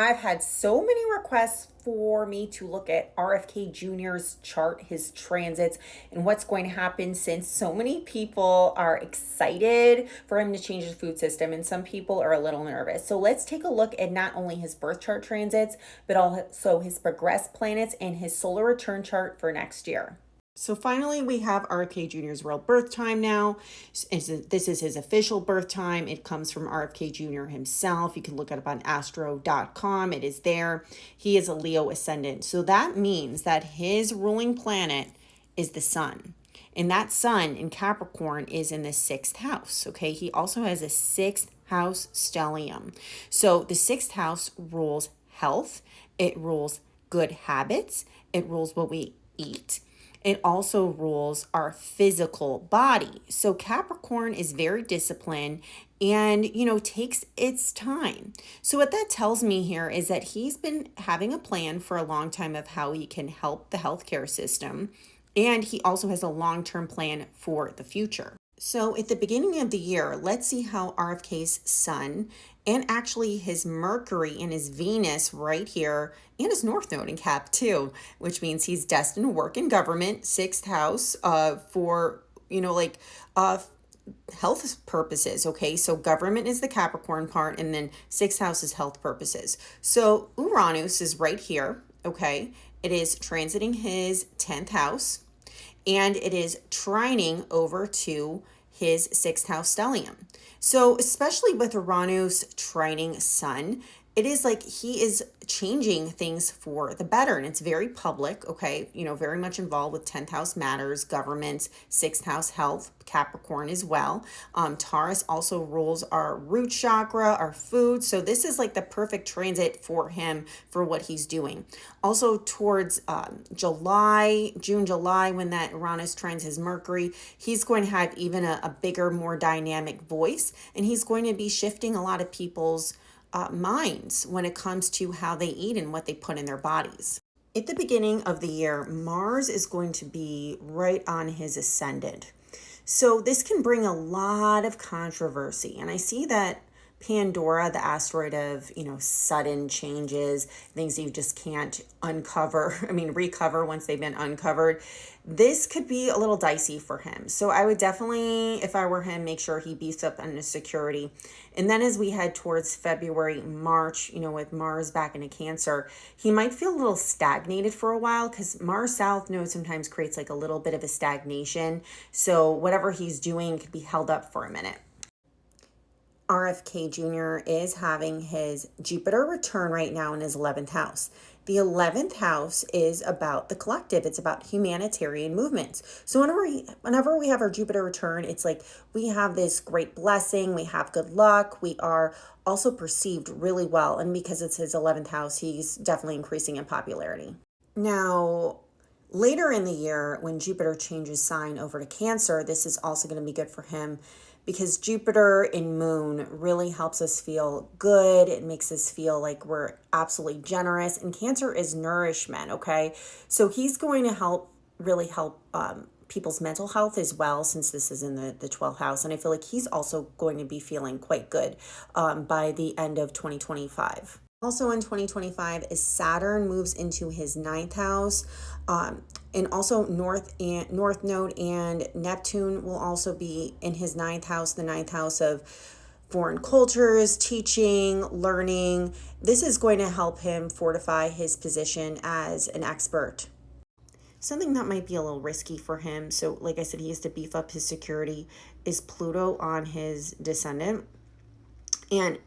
I've had so many requests for me to look at RFK Jr.'s chart, his transits, and what's going to happen since so many people are excited for him to change his food system and some people are a little nervous. So let's take a look at not only his birth chart transits, but also his progressed planets and his solar return chart for next year. So finally, we have RFK Jr.'s real birth time now. This is his official birth time. It comes from RFK Jr. himself. You can look it up on astro.com. It is there. He is a Leo ascendant. So that means that his ruling planet is the sun. And that sun in Capricorn is in the sixth house. Okay. He also has a sixth house stellium. So the sixth house rules health, it rules good habits, it rules what we eat. It also rules our physical body. So Capricorn is very disciplined and, takes its time. So what that tells me here is that he's been having a plan for a long time of how he can help the healthcare system. And he also has a long-term plan for the future. So at the beginning of the year, let's see how RFK's sun and actually his Mercury and his Venus right here and his North Node in Cap too, which means he's destined to work in government, sixth house for, health purposes. Okay, so government is the Capricorn part and then sixth house is health purposes. So Uranus is right here. Okay, it is transiting his 10th house and it is trining over to his sixth house stellium. So especially with Uranus trining Sun, it is like he is changing things for the better, and it's very public, okay, very much involved with 10th house matters, government, 6th house health, Capricorn as well. Taurus also rules our root chakra, our food, so this is like the perfect transit for him for what he's doing. Also towards June, July, when that Uranus trines his Mercury, he's going to have even a bigger, more dynamic voice, and he's going to be shifting a lot of people's minds when it comes to how they eat and what they put in their bodies. At the beginning of the year, Mars is going to be right on his ascendant. So this can bring a lot of controversy. And I see that Pandora, the asteroid of, sudden changes, things you just can't recover once they've been uncovered. This could be a little dicey for him. So I would definitely, if I were him, make sure he beefs up on his security. And then as we head towards February, March, with Mars back into Cancer, he might feel a little stagnated for a while because Mars South node sometimes creates like a little bit of a stagnation. So whatever he's doing could be held up for a minute. RFK Jr. is having his Jupiter return right now in his 11th house. The 11th house is about the collective. It's about humanitarian movements. So whenever we have our Jupiter return, it's like we have this great blessing. We have good luck. We are also perceived really well. And because it's his 11th house, he's definitely increasing in popularity. Now, later in the year, when Jupiter changes sign over to Cancer, this is also going to be good for him because Jupiter in Moon really helps us feel good. It makes us feel like we're absolutely generous. And Cancer is nourishment, okay? So he's going to really help people's mental health as well, since this is in the 12th house. And I feel like he's also going to be feeling quite good by the end of 2025. Also in 2025, as Saturn moves into his 9th house, and also North Node and Neptune will also be in his 9th house, the 9th house of foreign cultures, teaching, learning. This is going to help him fortify his position as an expert. Something that might be a little risky for him, so like I said, he has to beef up his security, is Pluto on his descendant. And,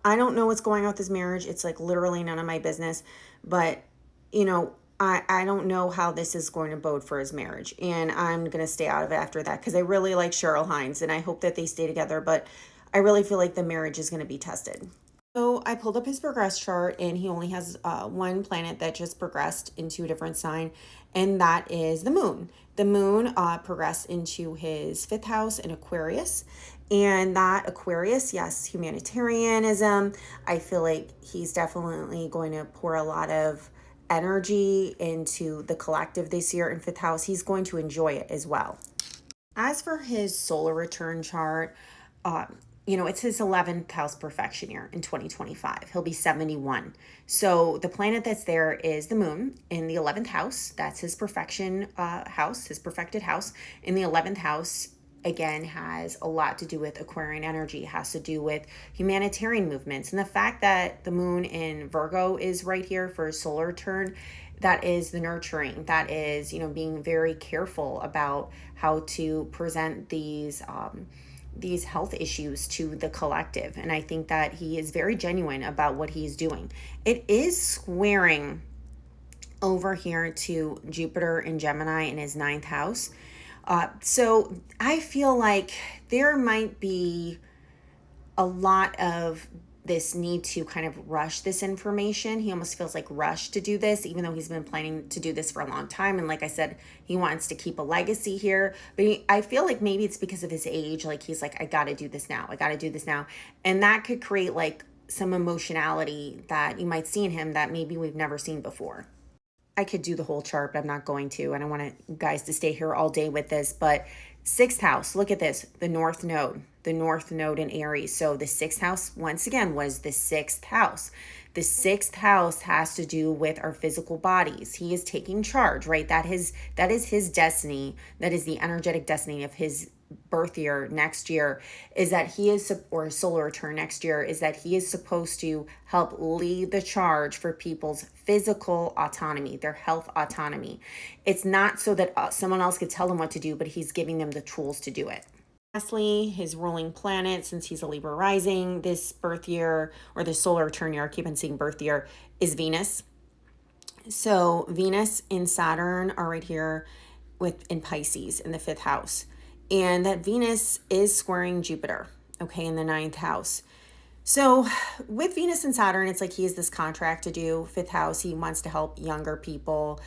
I don't know what's going on with his marriage. It's like literally none of my business. But, I don't know how this is going to bode for his marriage. And I'm going to stay out of it after that because I really like Cheryl Hines and I hope that they stay together. But I really feel like the marriage is going to be tested. So I pulled up his progress chart and he only has one planet that just progressed into a different sign, and that is the moon. The moon progressed into his 5th house in Aquarius, and that Aquarius, yes, humanitarianism. I feel like he's definitely going to pour a lot of energy into the collective this year in 5th house. He's going to enjoy it as well. As for his solar return chart, it's his 11th house perfection year in 2025. He'll be 71. So the planet that's there is the moon in the 11th house. That's his perfection house, his perfected house. In the 11th house, again, has a lot to do with Aquarian energy, has to do with humanitarian movements. And the fact that the moon in Virgo is right here for his solar turn, that is the nurturing. That is, being very careful about how to present these health issues to the collective. And I think that he is very genuine about what he's doing. It is squaring over here to Jupiter in Gemini in his 9th house. So I feel like there might be a lot of this need to kind of rush this information. He almost feels like rushed to do this, even though he's been planning to do this for a long time. And like I said, he wants to keep a legacy here. But I feel like maybe it's because of his age. Like he's like, I got to do this now. I got to do this now. And that could create like some emotionality that you might see in him that maybe we've never seen before. I could do the whole chart, but I'm not going to. I don't want you guys to stay here all day with this. But 6th house, look at this, the North Node in Aries. So the 6th house, once again, was the 6th house. The 6th house has to do with our physical bodies. He is taking charge, right? That is his destiny. That is the energetic destiny of his birth year next year, is that he is, or solar return next year, is that he is supposed to help lead the charge for people's physical autonomy, their health autonomy. It's not so that someone else could tell them what to do, but he's giving them the tools to do it. Lastly, his ruling planet, since he's a Libra rising, this birth year, or the solar return year, I keep on saying birth year, is Venus. So Venus and Saturn are right here in Pisces in the 5th house. And that Venus is squaring Jupiter, okay, in the 9th house. So with Venus and Saturn, it's like he has this contract to do. 5th house, he wants to help younger people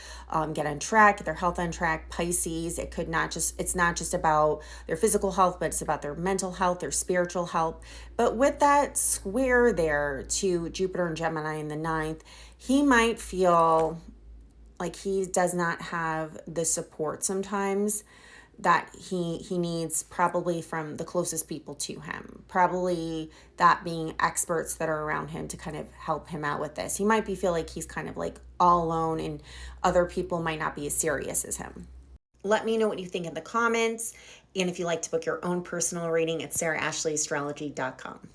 get on track, get their health on track. Pisces, it's not just about their physical health, but it's about their mental health, their spiritual health. But with that square there to Jupiter and Gemini in the 9th, he might feel like he does not have the support sometimes that he needs, probably from the closest people to him, probably that being experts that are around him to kind of help him out with this. He might feel like he's kind of like all alone, and other people might not be as serious as him. Let me know what you think in the comments, and if you'd like to book your own personal reading at sarahashleyAstrology.com.